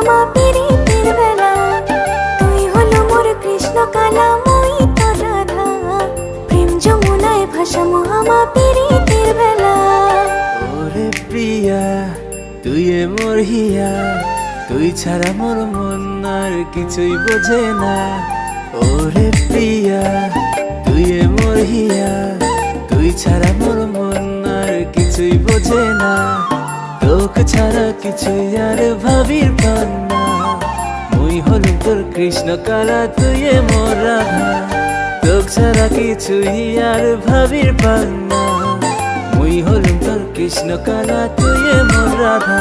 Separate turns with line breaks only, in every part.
হামা পিরিতের বেলা তুই হলো মোর কৃষ্ণ কালা মই তোর রাধা প্রেম যমুনায় ভাসামো হামা পিরিতের বেলা
ওরে প্রিয়া তুই মোর হিয়া তুই ছাড়া মোর মন আর কিছুই বোঝে না ওরে প্রিয়া তুই মোর হিয়া তুই ছাড়া মোর মন আর কিছুই বোঝে না তোক ছাড়া কিছুই আর ভাবির পান্না মুই হলুম তোর কৃষ্ণ কালা তুই মোর রাধা তোক ছাড়া কিছুই আর ভাবির পান্না মুই হলুম তোর কৃষ্ণ কালা তুই মোর রাধা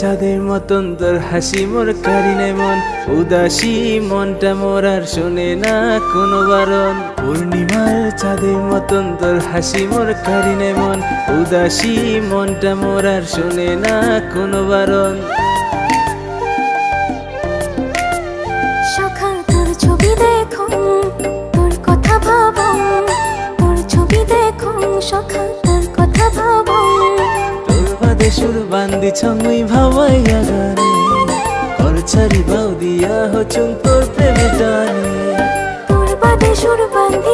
চাঁদের মতন তোর হাসি মোর কারি নাই মন উদাসী মনটা মোর আর শোনে না কোনো বারণ পূর্ণিমার চাঁদের মতন তোর হাসি মোর কারি নাই মন উদাসী মনটা মোর আর শোনে না কোনো বারণ
সখা তোর ছবি দেখো তোর কথা ভাবো তোর ছবি দেখো সখা তোর কথা ভাবো
সুর বান্দিছ মুই ভাবাইয়া গানে ঘর ছাড়ি বাউ দিয়া হচুন তোর প্রেমে টানে
তোর বাদে সুর বান্ধি